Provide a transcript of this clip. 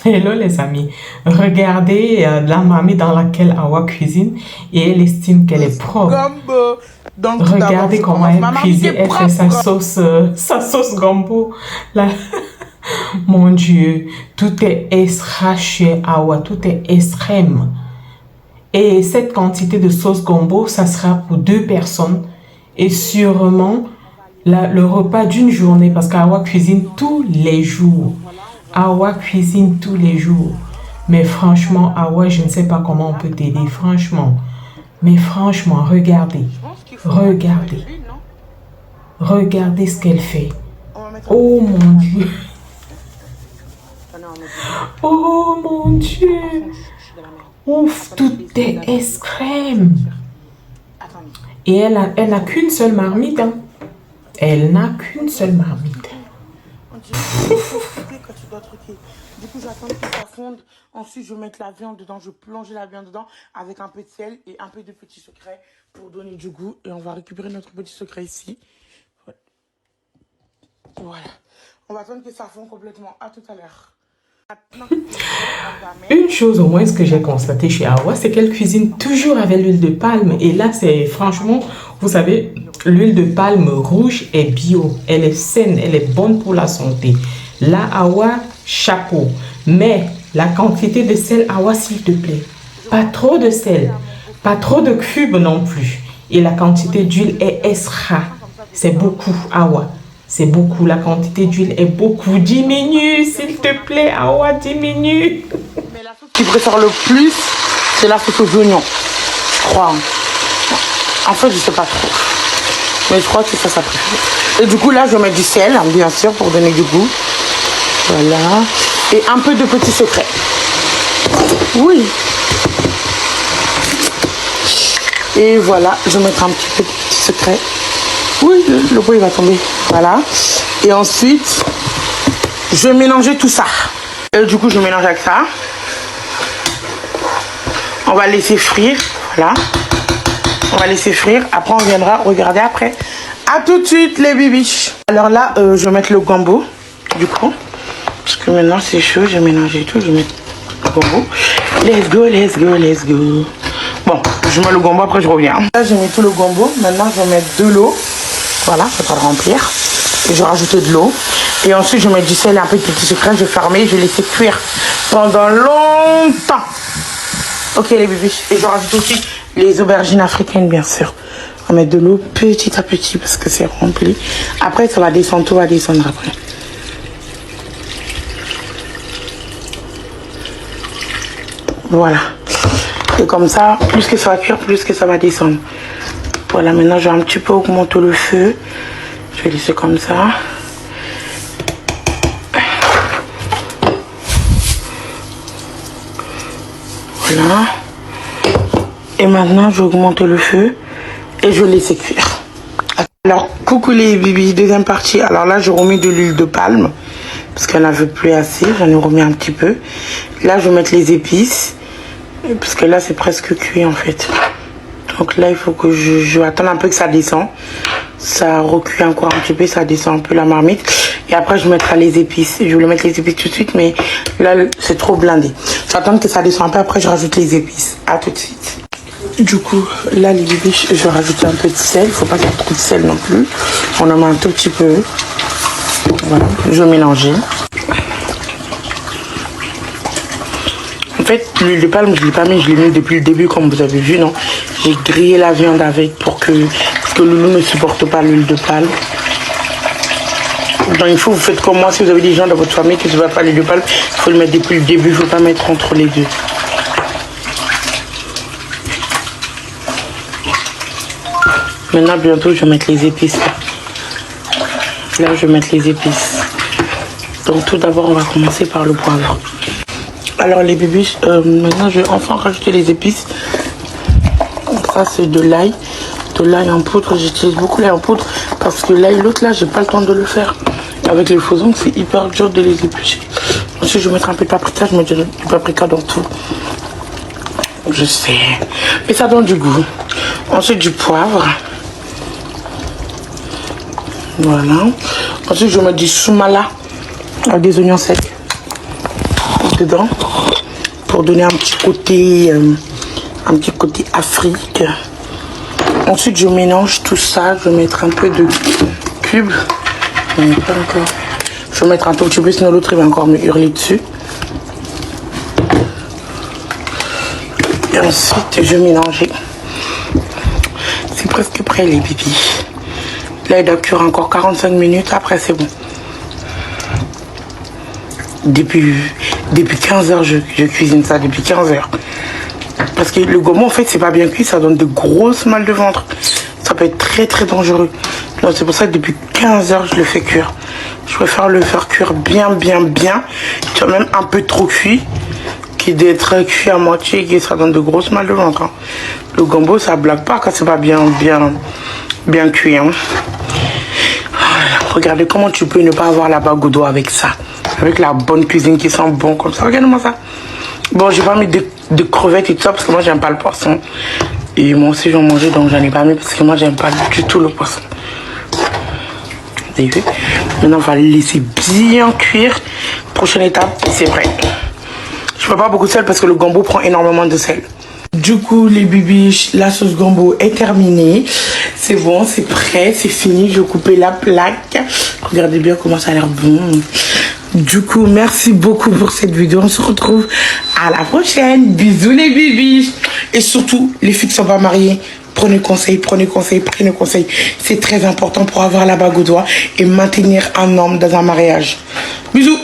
Hello les amis, regardez la marmite dans laquelle Awa cuisine et elle estime qu'elle est propre. Gumbo. Donc tout d'abord, Regardez je comment commence. elle Ma marmite cuisine, est elle fait propre. sa sauce gombo. Là, mon Dieu, tout est extra chez Awa, tout est extrême. Et cette quantité de sauce gombo, ça sera pour 2 personnes et sûrement le repas d'une journée parce qu'Awa cuisine tous les jours. Awa cuisine tous les jours. Mais franchement, Awa, je ne sais pas comment on peut t'aider, franchement. Mais franchement, regardez. Je pense qu'il faut mettre de Regardez. l'huile, non? Regardez ce qu'elle fait. On va mettre un peu Oh d'huile. mon Dieu. Attendez, on va mettre de l'huile. Oh mon Dieu. Je suis dans la merde. Ouf, Attendez, tout je vais essayer est d'aller. extrême. Attendez. Et elle n'a qu'une seule marmite. Hein. Elle n'a qu'une seule marmite. On dirait que tu dois truquer quand tu dois truquer. Du coup, j'attends que ça fonde. Ensuite, je vais mettre la viande dedans. Je vais plonger la viande dedans avec un peu de sel et un peu de petit secret pour donner du goût. Et on va récupérer notre petit secret ici. Voilà. On va attendre que ça fonde complètement. À tout à l'heure. Une chose au moins ce que j'ai constaté chez Awa, c'est qu'elle cuisine toujours avec l'huile de palme. Et là, c'est franchement, vous savez, l'huile de palme rouge est bio. Elle est saine, elle est bonne pour la santé. Là, Awa, chapeau. Mais la quantité de sel, Awa, s'il te plaît. Pas trop de sel, pas trop de cubes non plus. Et la quantité d'huile est extra. C'est beaucoup, Awa. C'est beaucoup, la quantité d'huile est beaucoup. Diminue, s'il te plaît, Awa, diminue. Mais la sauce que je préfère le plus, c'est la sauce aux oignons. Je crois. En fait, je sais pas trop. Mais je crois que ça préfère. Et du coup, là, je mets du sel, bien sûr, pour donner du goût. Voilà. Et un peu de petit secret. Oui. Et voilà, je vais mettre un petit peu de petit secret. Oui, le pot il va tomber. Voilà. Et ensuite, je vais mélanger tout ça. Et du coup, je mélange avec ça. On va laisser frire. Voilà. On va laisser frire. Après, on viendra regarder après. À tout de suite, les bibiches. Alors là, je vais mettre le gombo. Du coup. Parce que maintenant, c'est chaud. Je vais mélanger tout. Je vais mettre le gombo. Let's go, let's go, let's go. Bon, je mets le gombo. Après, je reviens. Là, j'ai mis tout le gombo. Maintenant, je vais mettre de l'eau. Voilà, je vais le remplir. Et je vais rajouter de l'eau. Et ensuite, je vais mettre du sel et un peu de petit secret. Je vais fermer. Je vais laisser cuire pendant longtemps. Ok, les bébés. Et je rajoute aussi les aubergines africaines, bien sûr. On va mettre de l'eau petit à petit parce que c'est rempli. Après, ça va descendre. Tout va descendre après. Voilà. Et comme ça, plus que ça va cuire, plus que ça va descendre. Voilà, maintenant, je vais un petit peu augmenter le feu. Je vais laisser comme ça. Voilà. Et maintenant, je vais augmenter le feu et je vais laisser cuire. Alors, coucou les bibis, deuxième partie. Alors là, je remets de l'huile de palme parce qu'elle n'en veut plus assez. J'en ai remis un petit peu. Là, je vais mettre les épices parce que là, c'est presque cuit en fait. Donc là, il faut que je attende un peu que ça descend. Ça recuit encore un petit peu, ça descend un peu la marmite. Et après, je mettrai les épices. Je voulais mettre les épices tout de suite, mais là, c'est trop blindé. J'attends que ça descende un peu, après, je rajoute les épices. À tout de suite. Du coup, là, les bébés, je vais rajouter un peu de sel. Il ne faut pas qu'il y ait trop de sel non plus. On en met un tout petit peu. Voilà, je vais mélanger. En fait, l'huile de palme, je ne l'ai pas mis, je l'ai mis depuis le début, comme vous avez vu, non? J'ai grillé la viande avec parce que Loulou ne supporte pas l'huile de palme. Donc il faut, vous faites comme moi, si vous avez des gens dans votre famille qui ne supportent pas l'huile de palme, il faut le mettre depuis le début, il ne faut pas mettre entre les deux. Maintenant, bientôt, je vais mettre les épices. Là, je vais mettre les épices. Donc tout d'abord, on va commencer par le poivre. Alors les bébés, maintenant je vais enfin rajouter les épices. Ça c'est de l'ail. De l'ail en poudre. J'utilise beaucoup l'ail en poudre parce que l'ail, l'autre là, j'ai pas le temps de le faire. Avec les faux ongles, c'est hyper dur de les éplucher. Ensuite, je vais mettre un peu de paprika. Je mets du paprika dans tout. Je sais. Mais ça donne du goût. Ensuite, du poivre. Voilà. Ensuite, je vais mettre du soumala avec des oignons secs. dedans pour donner un petit côté Afrique. Ensuite, je mélange tout ça. Je vais mettre un peu de cubes. Pas encore. Je vais mettre un tout petit peu, sinon l'autre il va encore me hurler dessus. Et ensuite, je vais mélanger. C'est presque prêt les bébés. Là, il doit cuire encore 45 minutes. Après, c'est bon. Depuis 15 heures, je cuisine ça. Depuis 15 heures. Parce que le gombo, en fait, c'est pas bien cuit. Ça donne de grosses mal de ventre. Ça peut être très, très dangereux. Donc, c'est pour ça que depuis 15 heures, je le fais cuire. Je préfère le faire cuire bien. Tu vois, même un peu trop cuit. Qui d'être cuit à moitié. Et ça donne de grosses mal de ventre. Hein. Le gombo, ça blague pas quand c'est pas bien cuit. Hein. Regardez comment tu peux ne pas avoir la bague au doigt avec ça. Avec la bonne cuisine qui sent bon comme ça. Regardez-moi ça. Bon, j'ai pas mis de crevettes et tout ça parce que moi, j'aime pas le poisson. Et moi aussi, j'en mangeais, donc j'en ai pas mis parce que moi, j'aime pas du tout le poisson. Vous avez vu? Maintenant, on va le laisser bien cuire. Prochaine étape, c'est prêt. Je ne mets pas beaucoup de sel parce que le gombo prend énormément de sel. Du coup, les bibiches, la sauce gombo est terminée. C'est bon, c'est prêt, c'est fini. Je vais couper la plaque. Regardez bien comment ça a l'air bon. Du coup, merci beaucoup pour cette vidéo. On se retrouve à la prochaine. Bisous les bibiches. Et surtout, les filles qui ne sont pas mariées, prenez conseil. C'est très important pour avoir la bague au doigt et maintenir un homme dans un mariage. Bisous.